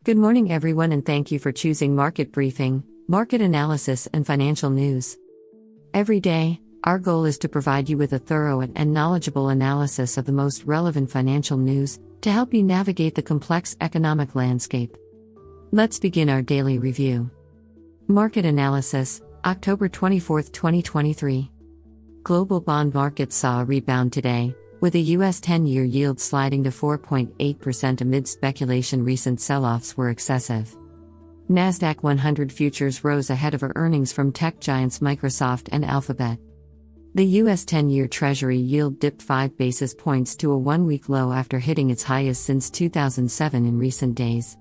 Good morning, everyone, and thank you for choosing Market Briefing, market analysis, and financial news. Every day, our goal is to provide you with a thorough and knowledgeable analysis of the most relevant financial news to help you navigate the complex economic landscape. Let's begin our daily review. Market analysis, October 24, 2023. Global bond markets saw a rebound today, with the U.S. 10-year yield sliding to 4.8% amid speculation recent sell-offs were excessive. Nasdaq 100 futures rose ahead of earnings from tech giants Microsoft and Alphabet. The U.S. 10-year Treasury yield dipped 5 basis points to a one-week low after hitting its highest since 2007 in recent days.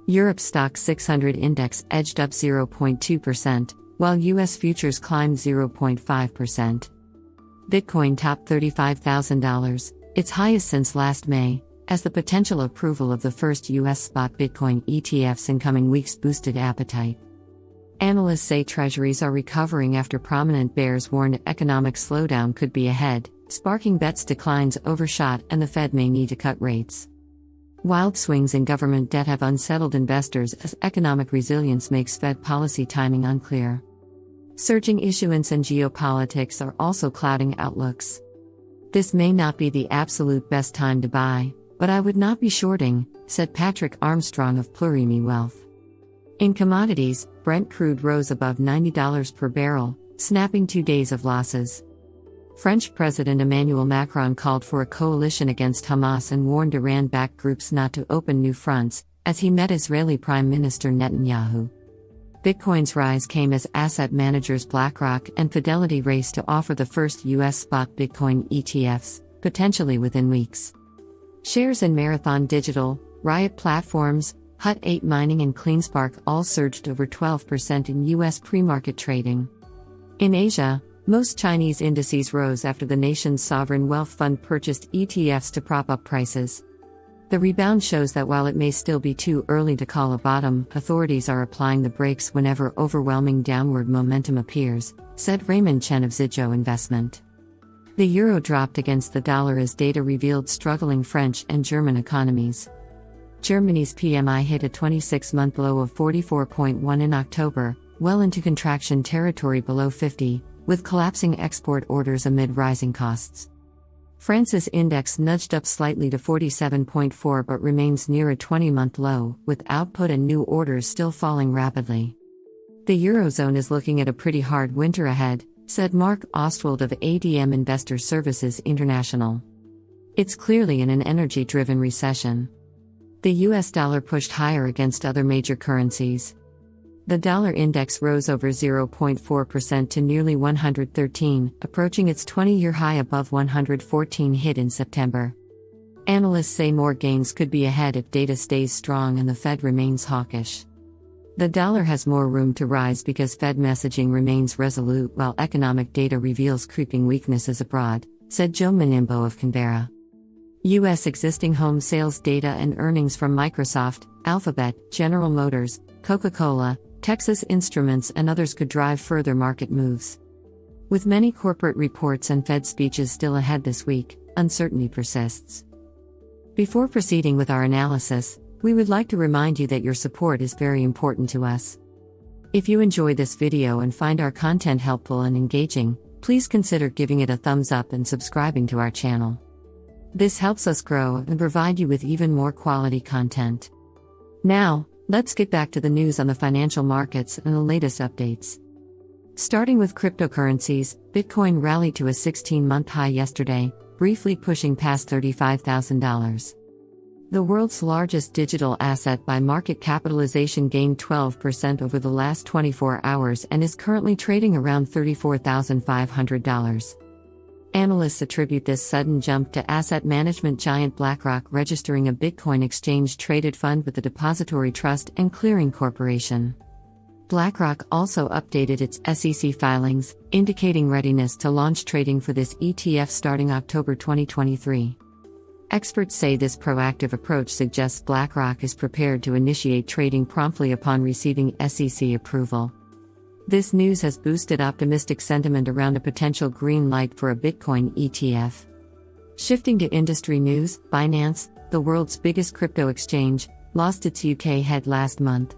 Europe's Stoxx 600 index edged up 0.2%, while U.S. futures climbed 0.5%. Bitcoin topped $35,000, its highest since last May, as the potential approval of the first U.S. spot Bitcoin ETFs in coming weeks boosted appetite. Analysts say Treasuries are recovering after prominent bears warned economic slowdown could be ahead, sparking bets declines overshot and the Fed may need to cut rates. Wild swings in government debt have unsettled investors as economic resilience makes Fed policy timing unclear. Surging issuance and geopolitics are also clouding outlooks. This may not be the absolute best time to buy, but I would not be shorting, said Patrick Armstrong of Plurimi Wealth. In commodities, Brent crude rose above $90 per barrel, snapping 2 days of losses. French President Emmanuel Macron called for a coalition against Hamas and warned Iran-backed groups not to open new fronts, as he met Israeli Prime Minister Netanyahu. Bitcoin's rise came as asset managers BlackRock and Fidelity raced to offer the first U.S. spot Bitcoin ETFs, potentially within weeks. Shares in Marathon Digital, Riot Platforms, Hut 8 Mining and CleanSpark all surged over 12% in U.S. pre-market trading. In Asia, most Chinese indices rose after the nation's sovereign wealth fund purchased ETFs to prop up prices. The rebound shows that while it may still be too early to call a bottom, authorities are applying the brakes whenever overwhelming downward momentum appears, said Raymond Chen of Zizhou Investment. The euro dropped against the dollar as data revealed struggling French and German economies. Germany's PMI hit a 26-month low of 44.1 in October, well into contraction territory below 50, with collapsing export orders amid rising costs. France's index nudged up slightly to 47.4 but remains near a 20-month low, with output and new orders still falling rapidly. The Eurozone is looking at a pretty hard winter ahead, said Mark Ostwald of ADM Investor Services International. It's clearly in an energy-driven recession. The US dollar pushed higher against other major currencies. The dollar index rose over 0.4% to nearly 113, approaching its 20-year high above 114 hit in September. Analysts say more gains could be ahead if data stays strong and the Fed remains hawkish. The dollar has more room to rise because Fed messaging remains resolute while economic data reveals creeping weaknesses abroad, said Joe Menimbo of Canberra. U.S. existing home sales data and earnings from Microsoft, Alphabet, General Motors, Coca-Cola, Texas Instruments and others could drive further market moves. With many corporate reports and Fed speeches still ahead this week, uncertainty persists. Before proceeding with our analysis, we would like to remind you that your support is very important to us. If you enjoy this video and find our content helpful and engaging, please consider giving it a thumbs up and subscribing to our channel. This helps us grow and provide you with even more quality content. Now, let's get back to the news on the financial markets and the latest updates. Starting with cryptocurrencies, Bitcoin rallied to a 16-month high yesterday, briefly pushing past $35,000. The world's largest digital asset by market capitalization gained 12% over the last 24 hours and is currently trading around $34,500. Analysts attribute this sudden jump to asset management giant BlackRock registering a Bitcoin exchange-traded fund with the Depository Trust and Clearing Corporation. BlackRock also updated its SEC filings, indicating readiness to launch trading for this ETF starting October 2023. Experts say this proactive approach suggests BlackRock is prepared to initiate trading promptly upon receiving SEC approval. This news has boosted optimistic sentiment around a potential green light for a Bitcoin ETF. Shifting to industry news, Binance, the world's biggest crypto exchange, lost its UK head last month.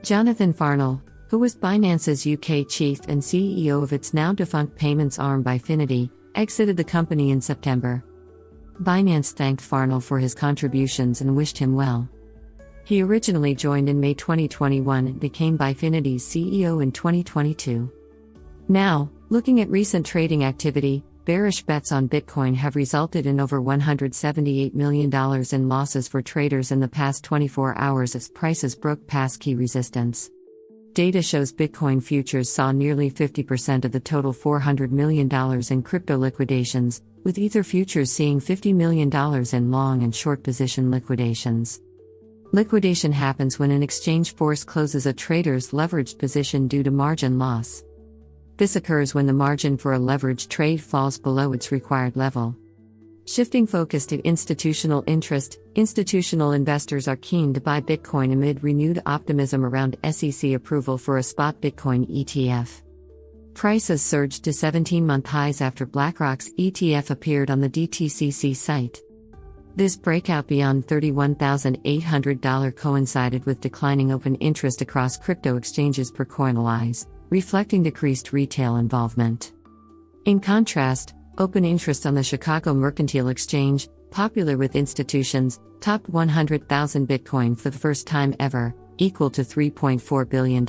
Jonathan Farnell, who was Binance's UK chief and CEO of its now-defunct payments arm Bifinity, exited the company in September. Binance thanked Farnell for his contributions and wished him well. He originally joined in May 2021 and became Bifinity's CEO in 2022. Now, looking at recent trading activity, bearish bets on Bitcoin have resulted in over $178 million in losses for traders in the past 24 hours as prices broke past key resistance. Data shows Bitcoin futures saw nearly 50% of the total $400 million in crypto liquidations, with Ether futures seeing $50 million in long and short position liquidations. Liquidation happens when an exchange force closes a trader's leveraged position due to margin loss. This occurs when the margin for a leveraged trade falls below its required level. Shifting focus to institutional interest, institutional investors are keen to buy Bitcoin amid renewed optimism around SEC approval for a spot Bitcoin ETF. Prices surged to 17-month highs after BlackRock's ETF appeared on the DTCC site. This breakout beyond $31,800 coincided with declining open interest across crypto exchanges per Coinalize, reflecting decreased retail involvement. In contrast, open interest on the Chicago Mercantile Exchange, popular with institutions, topped 100,000 Bitcoin for the first time ever, equal to $3.4 billion.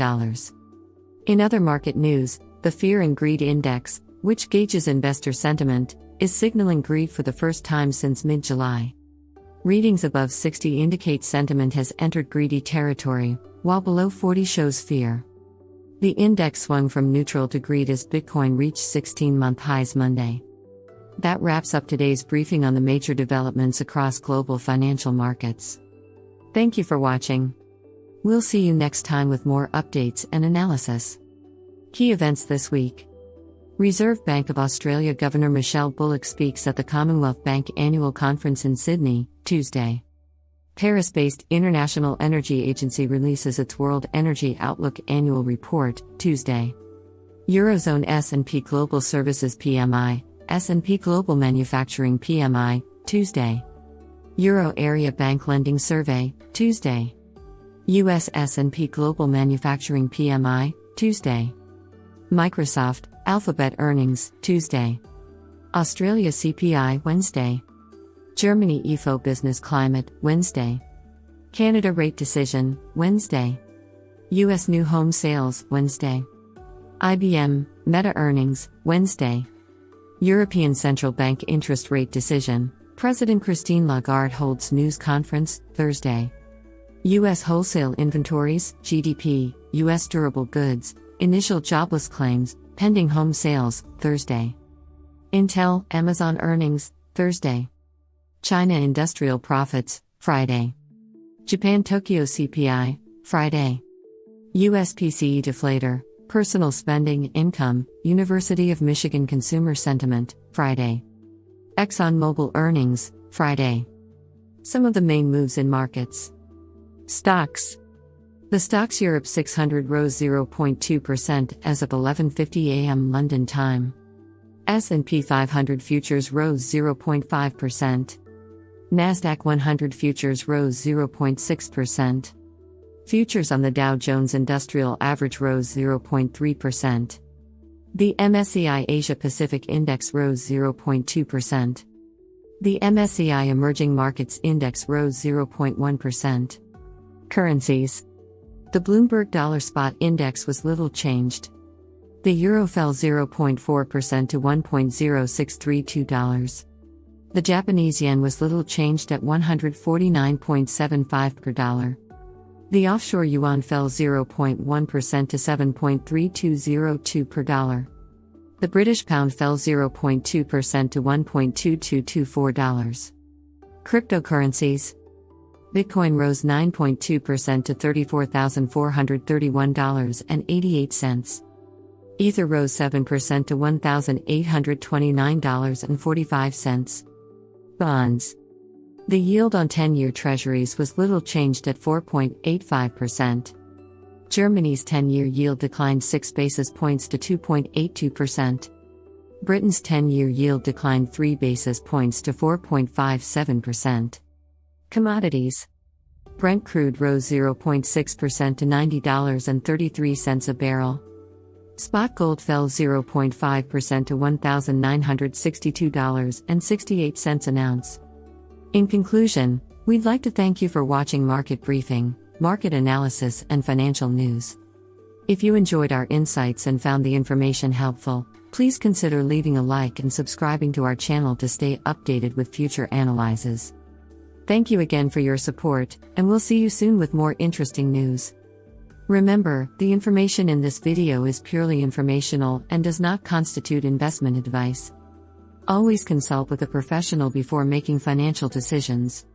In other market news, the Fear and Greed Index, which gauges investor sentiment, is signaling greed for the first time since mid-July. Readings above 60 indicate sentiment has entered greedy territory, while below 40 shows fear. The index swung from neutral to greed as Bitcoin reached 16-month highs Monday. That wraps up today's briefing on the major developments across global financial markets. Thank you for watching. We'll see you next time with more updates and analysis. Key events this week. Reserve Bank of Australia Governor Michelle Bullock speaks at the Commonwealth Bank Annual Conference in Sydney, Tuesday. Paris-based International Energy Agency releases its World Energy Outlook Annual Report, Tuesday. Eurozone S&P Global Services PMI, S&P Global Manufacturing PMI, Tuesday. Euro Area Bank Lending Survey, Tuesday. US S&P Global Manufacturing PMI, Tuesday. Microsoft, Alphabet earnings, Tuesday. Australia CPI, Wednesday. Germany IFO Business Climate, Wednesday. Canada Rate Decision, Wednesday. US New Home Sales, Wednesday. IBM, Meta earnings, Wednesday. European Central Bank Interest Rate Decision, President Christine Lagarde holds news conference, Thursday. US Wholesale Inventories, GDP, US Durable Goods, Initial Jobless Claims, Pending Home Sales, Thursday. Intel, Amazon earnings, Thursday. China Industrial Profits, Friday. Japan Tokyo CPI, Friday. US PCE Deflator, Personal Spending Income, University of Michigan Consumer Sentiment, Friday. ExxonMobil earnings, Friday. Some of the main moves in markets. Stocks. The Stoxx Europe 600 rose 0.2% as of 11:50 a.m. London time. S&P 500 futures rose 0.5%. Nasdaq 100 futures rose 0.6%. Futures on the Dow Jones Industrial Average rose 0.3%. The MSCI Asia Pacific Index rose 0.2%. The MSCI Emerging Markets Index rose 0.1%. Currencies. The Bloomberg Dollar Spot Index was little changed. The euro fell 0.4% to $1.0632. The Japanese yen was little changed at 149.75 per dollar. The offshore yuan fell 0.1% to 7.3202 per dollar. The British pound fell 0.2% to $1.2224. Cryptocurrencies. Bitcoin rose 9.2% to $34,431.88. Ether rose 7% to $1,829.45. Bonds. The yield on 10-year Treasuries was little changed at 4.85%. Germany's 10-year yield declined 6 basis points to 2.82%. Britain's 10-year yield declined 3 basis points to 4.57%. Commodities. Brent crude rose 0.6% to $90.33 a barrel. Spot gold fell 0.5% to $1,962.68 an ounce. In conclusion, we'd like to thank you for watching Market Briefing, market analysis, and financial news. If you enjoyed our insights and found the information helpful, please consider leaving a like and subscribing to our channel to stay updated with future analyses. Thank you again for your support, and we'll see you soon with more interesting news. Remember, the information in this video is purely informational and does not constitute investment advice. Always consult with a professional before making financial decisions.